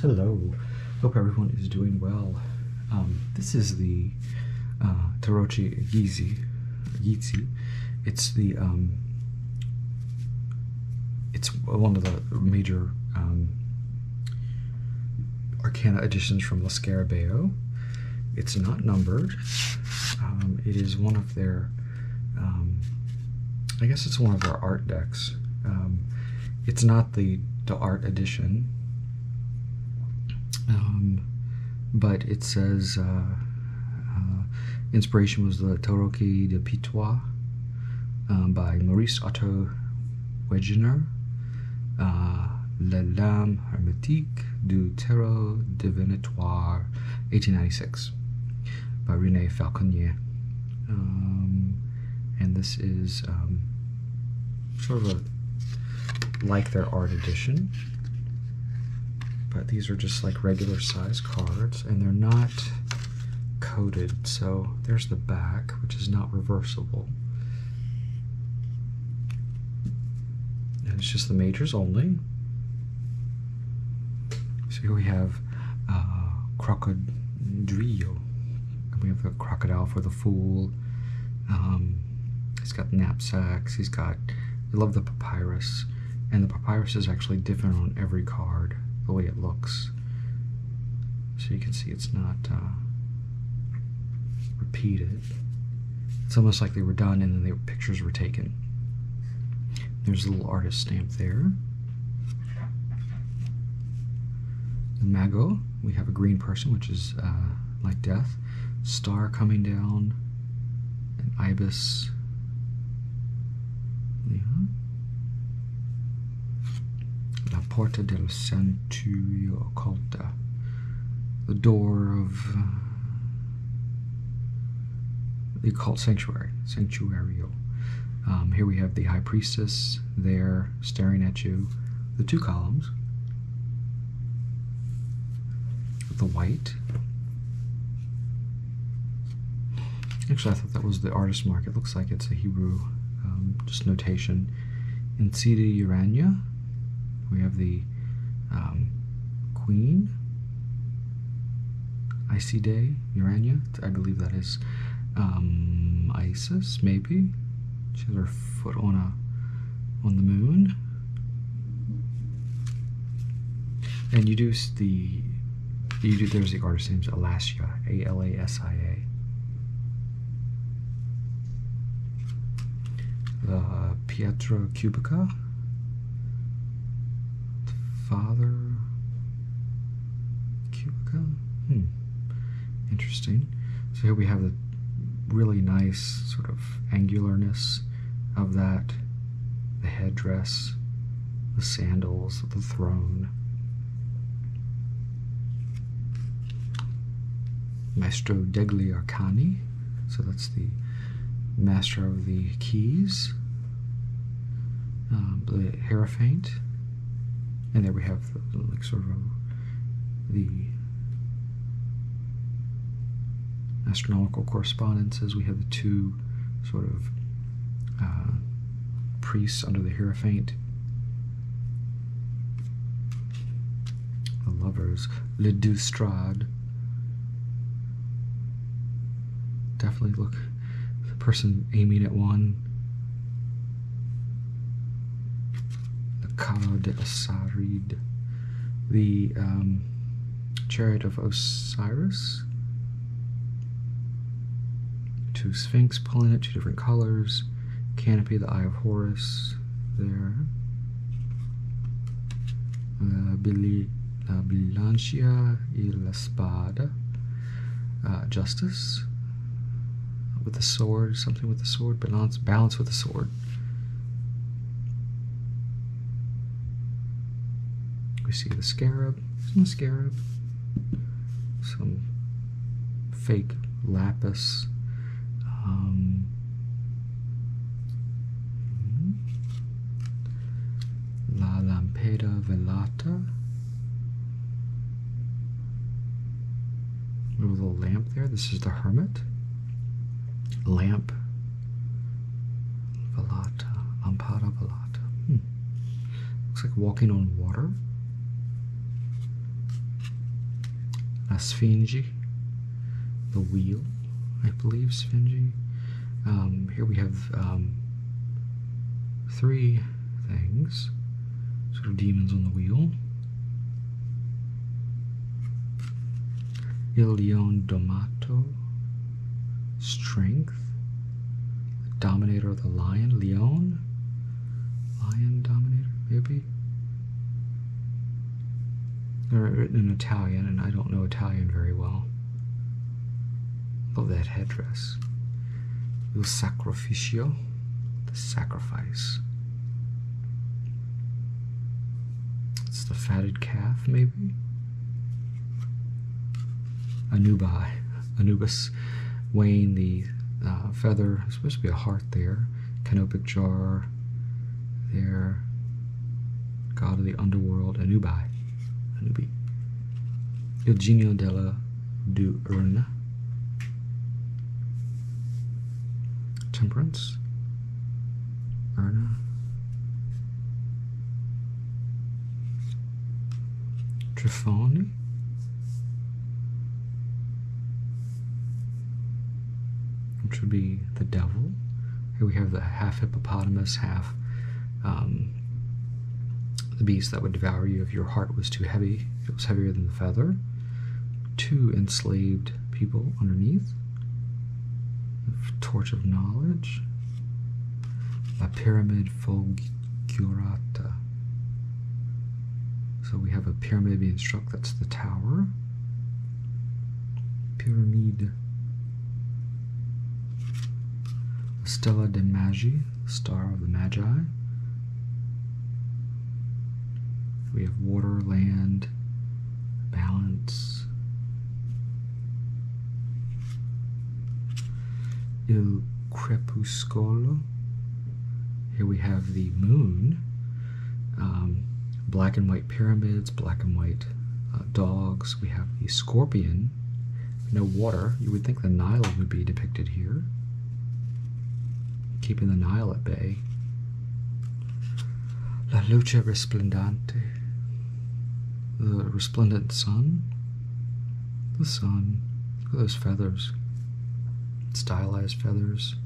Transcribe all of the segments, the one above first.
Hello. Hope everyone is doing well. This is the Tarocchi Egizi. It's the it's one of the major Arcana editions from Lo Scarabeo. It's not numbered. It is one of their I guess it's one of their art decks. It's not the art edition. But it says inspiration was the Tarocchi Pitois by Maurice Otto Wegener, Les Lames Hermetiques du Tarot divinatoire 1896 by Rene Falconnier. And this is sort of like their art edition. But these are just like regular size cards, and they're not coded. So there's the back, which is not reversible. And it's just the majors only. So here we have Crocodrillo. And we have the crocodile for the fool. He's got knapsacks. He's got, I love the papyrus. And the papyrus is actually different on every card, the way it looks. So you can see it's not repeated. It's almost like they were done and then the pictures were taken. There's a little artist stamp there. The Mago, we have a green person, which is like death. Star coming down, an ibis. Yeah. La Porta del Santuario Occulta, the door of the occult sanctuary, Sanctuario. Here we have the High Priestess there staring at you, the two columns, the white. Actually, I thought that was the artist mark. It looks like it's a Hebrew, just notation. Incida Urania. We have the Queen, Icide Urania. I believe that is Isis, maybe. She has her foot on the moon. And there's the artist name's Alasia, A-L-A-S-I-A. The Pietra Cubica. Father Cubica. Interesting. So here we have the really nice sort of angularness of that, the headdress, the sandals, the throne. Maestro degli Arcani, so that's the master of the keys. The Hierophant. And there we have like sort of the astronomical correspondences. We have the two sort of priests under the Hierophant. The lovers, Le Deux Strade. Definitely look, the person aiming at one. Carro de Asarid, the Chariot of Osiris, two Sphinx pulling it, two different colors, Canopy, the Eye of Horus, there, Bilancia y la Spada, Justice, with the sword, something with the sword, balance with the sword. We see the scarab, some scarab, some fake lapis, La Lampada Velata, a little lamp there. This is the Hermit. Lamp, Velata, Lampada Velata. Looks like walking on water. La Sphinge, the wheel, I believe, Sphinge. Here we have 3 things, sort of demons on the wheel. Il Leon Domato, strength. The dominator of the lion, Leon. Lion dominator, maybe? They're written in Italian, and I don't know Italian very well. Love that headdress. Il Sacrificio, the sacrifice. It's the fatted calf, maybe? Anubis, weighing the feather. There's supposed to be a heart there. Canopic jar there. God of the underworld, Anubi. Il Genio della Diurna. Temperance. Urna. Trifoni. Which would be the devil. Here we have the half hippopotamus, half the beast that would devour you if your heart was too heavy. It was heavier than the feather. 2 enslaved people underneath. The torch of knowledge. La pyramid fulgurata. So we have a pyramid being struck. That's the tower. Pyramid. Stella de Magi, star of the Magi. We have water, land, balance. Il Crepuscolo. Here we have the moon. Black and white pyramids, black and white dogs. We have the scorpion. No water. You would think the Nile would be depicted here. Keeping the Nile at bay. La luce resplendante. The resplendent sun. The sun. Look at those feathers. Stylized feathers.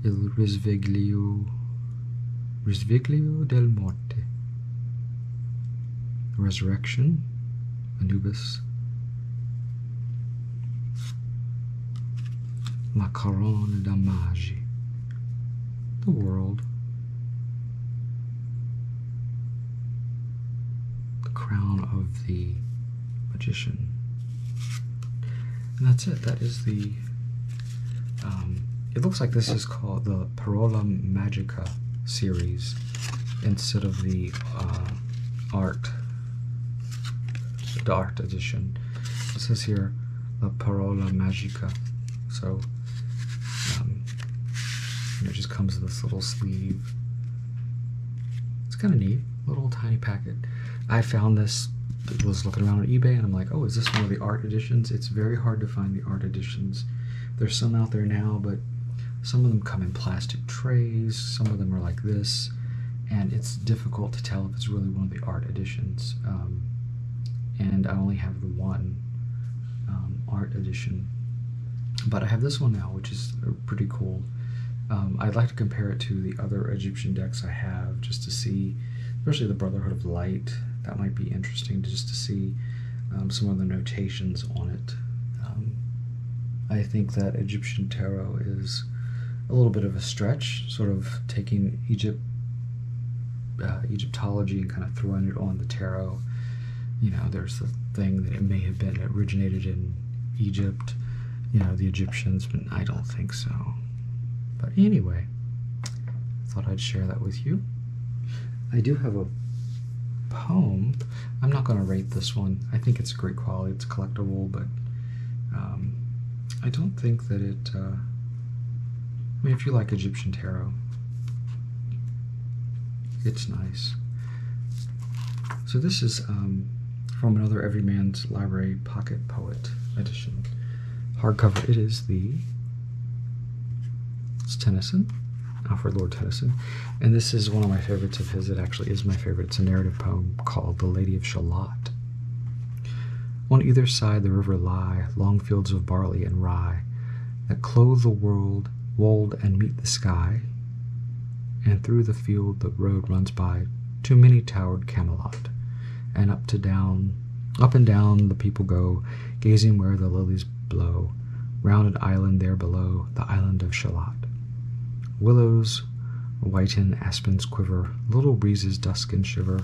Il risveglio del morte. Resurrection. Anubis. La corona da magi. The world. The crown of the magician. And that's it. That is the it looks like this is called the Parola Magica series instead of the art edition. It says here La Parola Magica. So it just comes in this little sleeve. It's kind of neat, little tiny packet. I found this, was looking around on eBay, and I'm like, oh, is this one of the art editions? It's very hard to find the art editions. There's some out there now, but some of them come in plastic trays, some of them are like this, and it's difficult to tell if it's really one of the art editions. And I only have the one art edition. But I have this one now, which is pretty cool. I'd like to compare it to the other Egyptian decks I have, just to see, especially the Brotherhood of Light. That might be interesting just to see some of the notations on it. I think that Egyptian tarot is a little bit of a stretch, sort of taking Egyptology and kind of throwing it on the tarot. You know, there's the thing that it may have been originated in Egypt, you know, the Egyptians, but I don't think so. But anyway, I thought I'd share that with you. I do have a poem. I'm not going to rate this one. I think it's great quality. It's collectible, but I don't think that it... I mean, if you like Egyptian tarot, it's nice. So this is from another Everyman's Library Pocket Poet edition. Hardcover. It's Tennyson. Alfred Lord Tennyson. And this is one of my favorites of his. It actually is my favorite. It's a narrative poem called The Lady of Shalott. On either side the river lie long fields of barley and rye that clothe the world, wold and meet the sky, and through the field the road runs by to many-towered Camelot, and up and down the people go, gazing where the lilies blow, rounded island there below, the island of Shalott. Willows whiten, aspens quiver, little breezes dusk and shiver,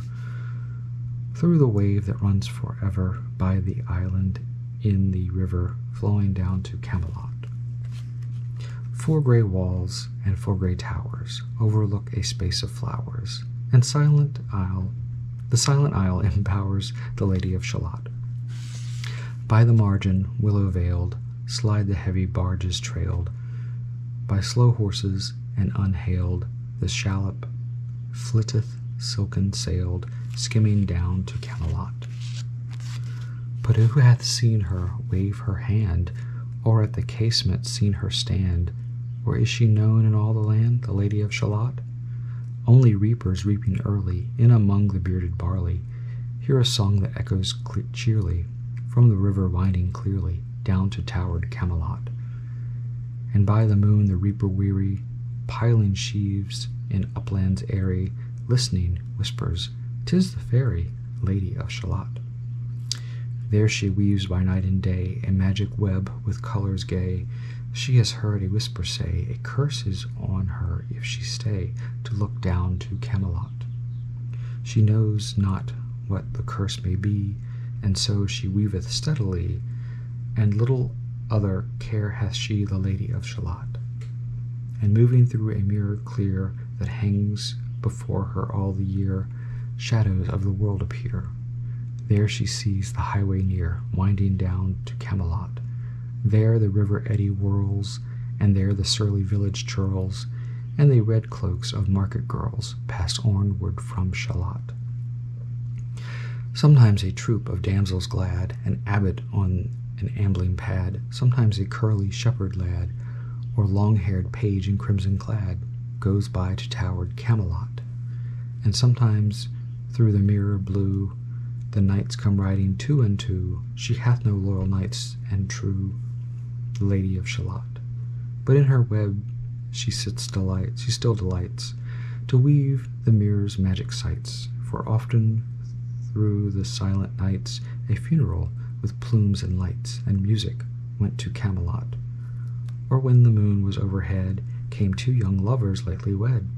through the wave that runs forever by the island in the river, flowing down to Camelot. 4 grey walls and 4 grey towers overlook a space of flowers, and the silent isle embowers the Lady of Shalott. By the margin, willow-veiled, slide the heavy barges trailed by slow horses and unhailed, the shallop flitteth silken-sailed, skimming down to Camelot. But who hath seen her wave her hand, or at the casement seen her stand? Or is she known in all the land, the Lady of Shalott? Only reapers reaping early, in among the bearded barley, hear a song that echoes cheerly, from the river winding clearly, down to towered Camelot. And by the moon the reaper weary, piling sheaves in uplands airy, listening, whispers, "'Tis the fairy Lady of Shalott." There she weaves by night and day a magic web with colors gay. She has heard a whisper say, a curse is on her if she stay to look down to Camelot. She knows not what the curse may be, and so she weaveth steadily, and little other care hath she, the Lady of Shalott. And moving through a mirror clear that hangs before her all the year, shadows of the world appear. There she sees the highway near, winding down to Camelot. There the river eddy whirls, and there the surly village churls, and the red cloaks of market girls pass onward from Shalott. Sometimes a troop of damsels glad, an abbot on an ambling pad, sometimes a curly shepherd lad, or long-haired page in crimson clad, goes by to towered Camelot. And sometimes through the mirror blue the knights come riding 2 and 2. She hath no loyal knights and true, the Lady of Shalott. But in her web she still delights to weave the mirror's magic sights, for often through the silent nights a funeral with plumes and lights and music went to Camelot. Or when the moon was overhead came 2 young lovers lately wed.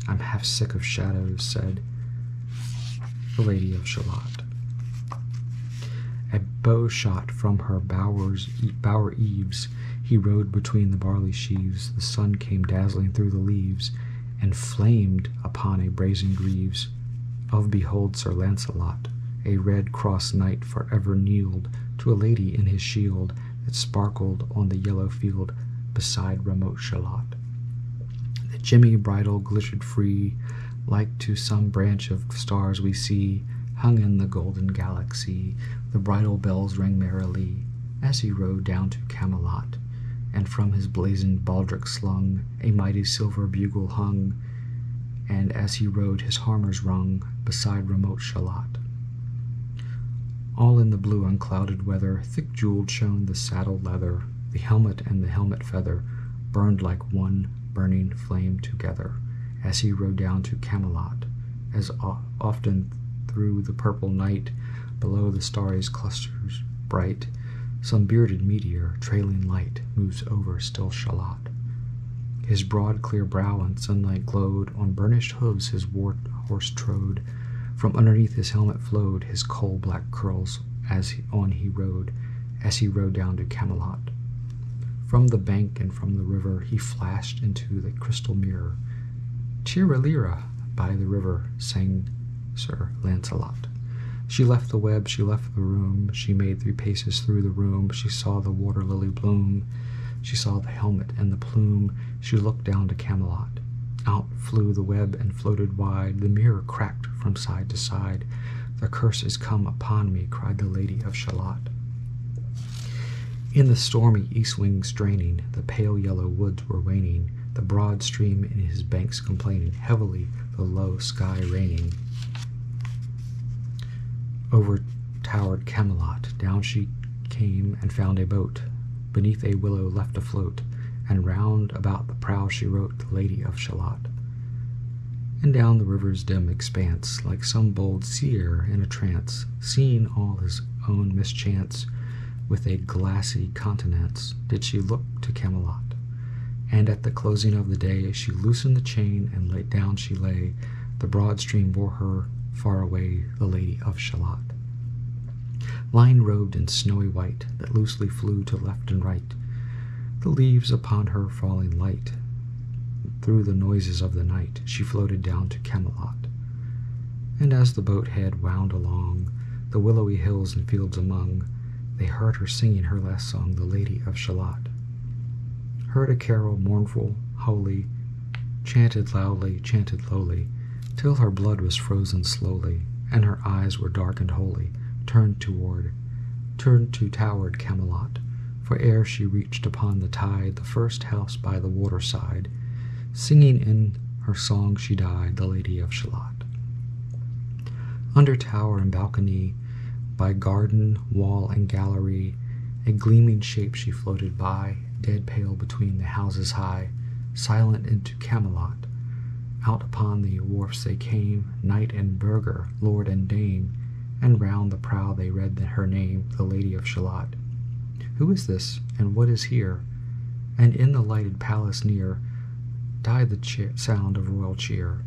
I'm half sick of shadows, said the Lady of Shalott. A bow shot from her bower eaves, he rode between the barley sheaves. The sun came dazzling through the leaves, and flamed upon a brazen greaves of behold Sir Lancelot, a red cross knight forever kneeled to a lady in his shield that sparkled on the yellow field beside remote Shalott. The gemmy bridle glittered free, like to some branch of stars we see, hung in the golden galaxy. The bridle bells rang merrily as he rode down to Camelot, and from his blazoned baldric slung a mighty silver bugle hung, and as he rode his hammers rung beside remote Shalott. All in the blue unclouded weather, thick jeweled shone the saddle leather, the helmet and the helmet feather burned like one burning flame together, as he rode down to Camelot, as often through the purple night, below the starry clusters bright, some bearded meteor, trailing light, moves over still Shalott. His broad clear brow in sunlight glowed, on burnished hooves his horse trode, from underneath his helmet flowed his coal-black curls as he rode down to Camelot. From the bank and from the river he flashed into the crystal mirror. Tira-lira, by the river, sang Sir Lancelot. She left the web, she left the room, she made 3 paces through the room, she saw the water lily bloom, she saw the helmet and the plume, she looked down to Camelot. Out flew the web and floated wide, the mirror cracked from side to side. The curse is come upon me, cried the Lady of Shalott. In the stormy east wind straining, the pale yellow woods were waning, the broad stream in his banks complaining, heavily the low sky raining. Over towered Camelot, down she came and found a boat, beneath a willow left afloat, and round about the prow she wrote, the Lady of Shalott. And down the river's dim expanse, like some bold seer in a trance, seeing all his own mischance, with a glassy countenance, did she look to Camelot. And at the closing of the day, she loosened the chain, and laid down she lay. The broad stream bore her far away, the Lady of Shalott. Lying robed in snowy white, that loosely flew to left and right, the leaves upon her falling light. Through the noises of the night, she floated down to Camelot. And as the boat head wound along, the willowy hills and fields among, they heard her singing her last song, the Lady of Shalott. Heard a carol mournful, holy, chanted loudly, chanted lowly, till her blood was frozen slowly, and her eyes were dark and holy, turned to towered Camelot. For ere she reached upon the tide the first house by the waterside, singing in her song she died, the Lady of Shalott. Under tower and balcony, by garden, wall, and gallery, a gleaming shape she floated by, dead pale between the houses high, silent into Camelot. Out upon the wharfs they came, knight and burgher, lord and dame, and round the prow they read her name, the Lady of Shalott. Who is this, and what is here? And in the lighted palace near died the sound of royal cheer,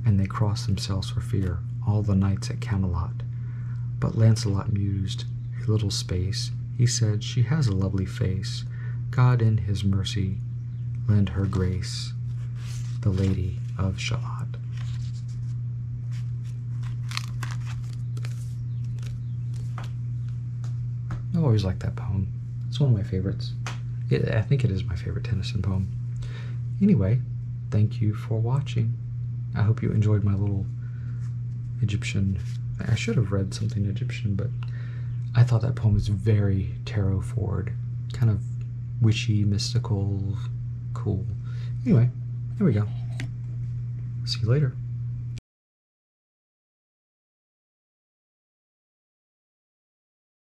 and they crossed themselves for fear, all the knights at Camelot. But Lancelot mused a little space. He said, she has a lovely face. God in his mercy lend her grace, the Lady of Shalott. I've always liked that poem. It's one of my favorites. I think it is my favorite Tennyson poem. Anyway, thank you for watching. I hope you enjoyed my little Egyptian. I should have read something Egyptian, but I thought that poem was very tarot forward, kind of witchy, mystical, cool. Anyway, here we go. See you later.